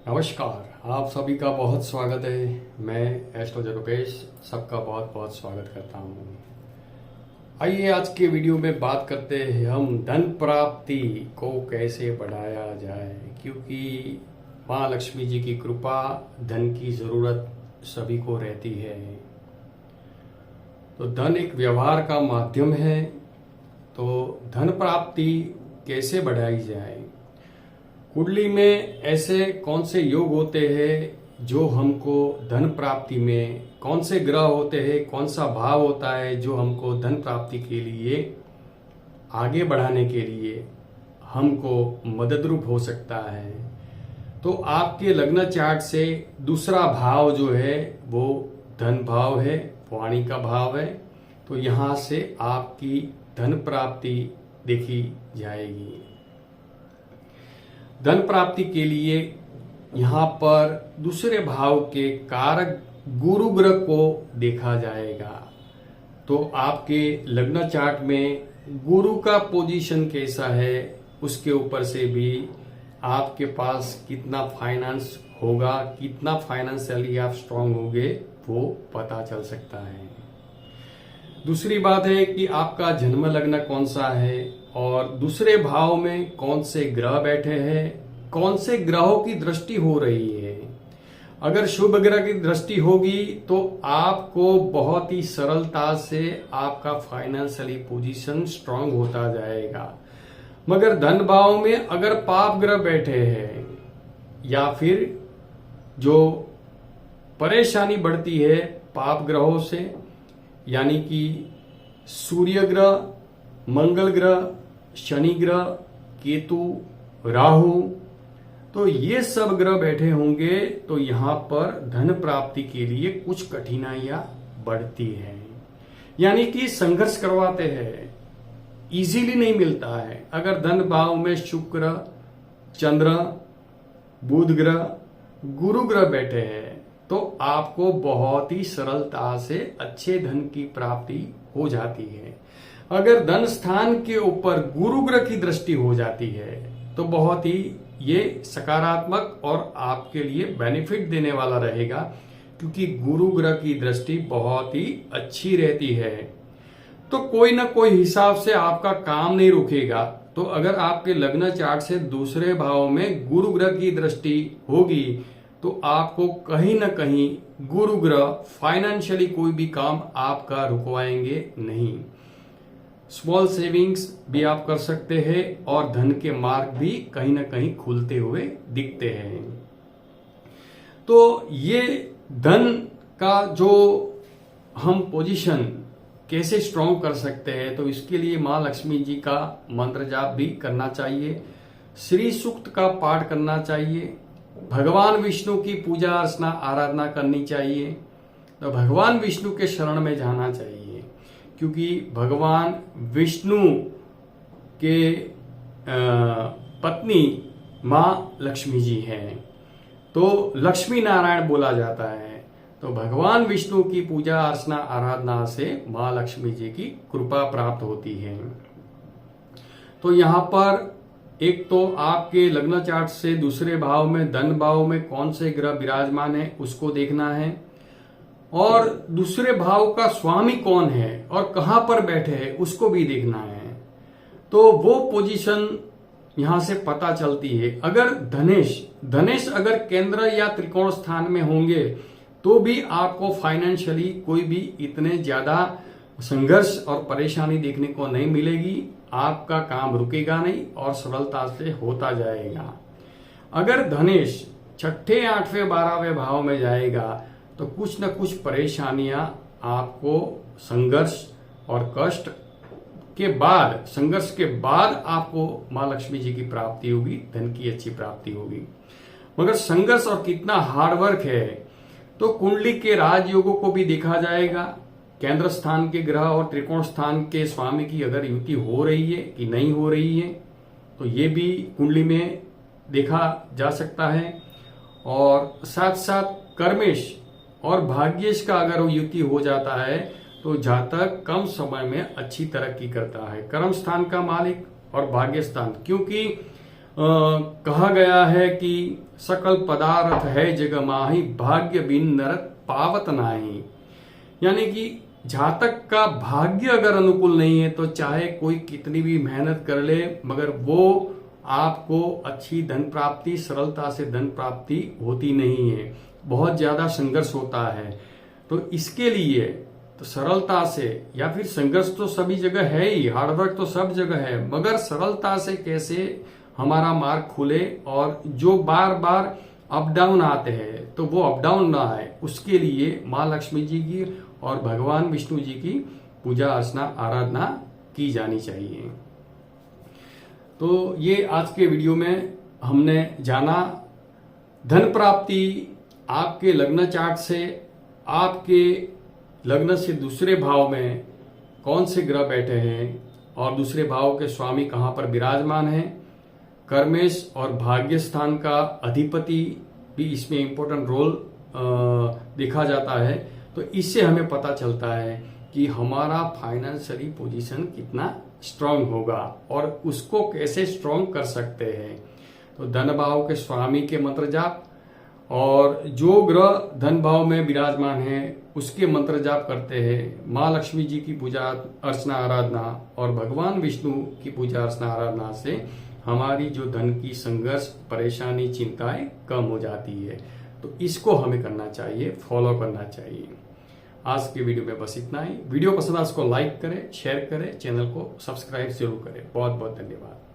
नमस्कार, आप सभी का बहुत स्वागत है। मैं एस्ट्रोलॉजर रुपेश सबका बहुत बहुत स्वागत करता हूँ। आइए आज के वीडियो में बात करते हैं हम धन प्राप्ति को कैसे बढ़ाया जाए, क्योंकि माँ लक्ष्मी जी की कृपा, धन की ज़रूरत सभी को रहती है। तो धन एक व्यवहार का माध्यम है, तो धन प्राप्ति कैसे बढ़ाई जाए। कुंडली में ऐसे कौन से योग होते हैं जो हमको धन प्राप्ति में, कौन से ग्रह होते हैं, कौन सा भाव होता है जो हमको धन प्राप्ति के लिए, आगे बढ़ाने के लिए हमको मददरूप हो सकता है। तो आपके लग्न चार्ट से दूसरा भाव जो है वो धन भाव है, वाणी का भाव है। तो यहाँ से आपकी धन प्राप्ति देखी जाएगी। धन प्राप्ति के लिए यहाँ पर दूसरे भाव के कारक गुरु ग्रह को देखा जाएगा। तो आपके लग्न चार्ट में गुरु का पोजीशन कैसा है, उसके ऊपर से भी आपके पास कितना फाइनेंस होगा, कितना फाइनेंशियली आप स्ट्रांग होंगे, वो पता चल सकता है। दूसरी बात है कि आपका जन्म लग्न कौन सा है और दूसरे भाव में कौन से ग्रह बैठे हैं, कौन से ग्रहों की दृष्टि हो रही है। अगर शुभ ग्रह की दृष्टि होगी तो आपको बहुत ही सरलता से आपका फाइनेंशियली पोजीशन स्ट्रांग होता जाएगा। मगर धन भाव में अगर पाप ग्रह बैठे हैं या फिर जो परेशानी बढ़ती है पाप ग्रहों से, यानी कि सूर्य ग्रह, मंगल ग्रह, शनि ग्रह, केतु, राहु, तो ये सब ग्रह बैठे होंगे तो यहाँ पर धन प्राप्ति के लिए कुछ कठिनाइयां बढ़ती हैं, यानी कि संघर्ष करवाते हैं, इजीली नहीं मिलता है। अगर धन भाव में शुक्र, चंद्र, बुध ग्रह, गुरु ग्रह बैठे हैं तो आपको बहुत ही सरलता से अच्छे धन की प्राप्ति हो जाती है। अगर धन स्थान के ऊपर गुरु ग्रह की दृष्टि हो जाती है तो बहुत ही ये सकारात्मक और आपके लिए बेनिफिट देने वाला रहेगा, क्योंकि गुरु ग्रह की दृष्टि बहुत ही अच्छी रहती है। तो कोई ना कोई हिसाब से आपका काम नहीं रुकेगा। तो अगर आपके लग्न चार्ट से दूसरे भाव में गुरु ग्रह की दृष्टि होगी तो आपको कहीं ना कहीं गुरु ग्रह फाइनेंशियली कोई भी काम आपका रुकवाएंगे नहीं। स्मॉल सेविंग्स भी आप कर सकते हैं और धन के मार्ग भी कहीं ना कहीं खुलते हुए दिखते हैं। तो ये धन का जो हम पोजीशन कैसे स्ट्रांग कर सकते हैं, तो इसके लिए माँ लक्ष्मी जी का मंत्र जाप भी करना चाहिए, श्री सूक्त का पाठ करना चाहिए, भगवान विष्णु की पूजा अर्चना आराधना करनी चाहिए। तो भगवान विष्णु के शरण में जाना चाहिए, क्योंकि भगवान विष्णु के पत्नी माँ लक्ष्मी जी हैं, तो लक्ष्मी नारायण बोला जाता है। तो भगवान विष्णु की पूजा अर्चना आराधना से माँ लक्ष्मी जी की कृपा प्राप्त होती है। तो यहाँ पर एक तो आपके लग्न चार्ट से दूसरे भाव में, धन भाव में कौन से ग्रह विराजमान है उसको देखना है, और दूसरे भाव का स्वामी कौन है और कहां पर बैठे हैं उसको भी देखना है। तो वो पोजीशन यहां से पता चलती है। अगर धनेश अगर केंद्र या त्रिकोण स्थान में होंगे तो भी आपको फाइनेंशियली कोई भी इतने ज्यादा संघर्ष और परेशानी देखने को नहीं मिलेगी। आपका काम रुकेगा नहीं और सरलता से होता जाएगा। अगर धनेश छठे, आठवें, 12वें भाव में जाएगा तो कुछ न कुछ परेशानियां आपको संघर्ष और कष्ट के बाद, संघर्ष के बाद आपको माँ लक्ष्मी जी की प्राप्ति होगी, धन की अच्छी प्राप्ति होगी। मगर संघर्ष और कितना हार्डवर्क है, तो कुंडली के राजयोगों को भी देखा जाएगा। केंद्र स्थान के ग्रह और त्रिकोण स्थान के स्वामी की अगर युति हो रही है कि नहीं हो रही है, तो ये भी कुंडली में देखा जा सकता है। और साथ साथ कर्मेश और भाग्येश का अगर वो युति हो जाता है तो जातक कम समय में अच्छी तरक्की करता है। कर्म स्थान का मालिक और भाग्य स्थान, क्योंकि कहा गया है कि सकल पदार्थ है जग माही, भाग्य बिन नरक पावत नाही। यानी कि जातक का भाग्य अगर अनुकूल नहीं है तो चाहे कोई कितनी भी मेहनत कर ले, मगर वो आपको अच्छी धन प्राप्ति, सरलता से धन प्राप्ति होती नहीं है, बहुत ज्यादा संघर्ष होता है। तो इसके लिए तो सरलता से, या फिर संघर्ष तो सभी जगह है ही, हार्डवर्क तो सब जगह है, मगर सरलता से कैसे हमारा मार्ग खुले और जो बार बार अप डाउन आते हैं तो वो अप डाउन ना आए, उसके लिए माँ लक्ष्मी जी की और भगवान विष्णु जी की पूजा अर्चना आराधना की जानी चाहिए। तो ये आज के वीडियो में हमने जाना धन प्राप्ति आपके लग्न चार्ट से, आपके लग्न से दूसरे भाव में कौन से ग्रह बैठे हैं और दूसरे भाव के स्वामी कहां पर विराजमान हैं, कर्मेश और भाग्य स्थान का अधिपति भी इसमें इंपॉर्टेंट रोल देखा जाता है। तो इससे हमें पता चलता है कि हमारा फाइनेंशियली पोजीशन कितना स्ट्रांग होगा और उसको कैसे स्ट्रांग कर सकते हैं। तो धन भाव के स्वामी के मंत्र जाप और जो ग्रह धन भाव में विराजमान है उसके मंत्र जाप करते हैं, माँ लक्ष्मी जी की पूजा अर्चना आराधना और भगवान विष्णु की पूजा अर्चना आराधना से हमारी जो धन की संघर्ष, परेशानी, चिंताएं कम हो जाती है। तो इसको हमें करना चाहिए, फॉलो करना चाहिए। आज के वीडियो में बस इतना ही। वीडियो पसंद आए उसको लाइक करें, शेयर करें, चैनल को सब्सक्राइब जरूर करें। बहुत बहुत धन्यवाद।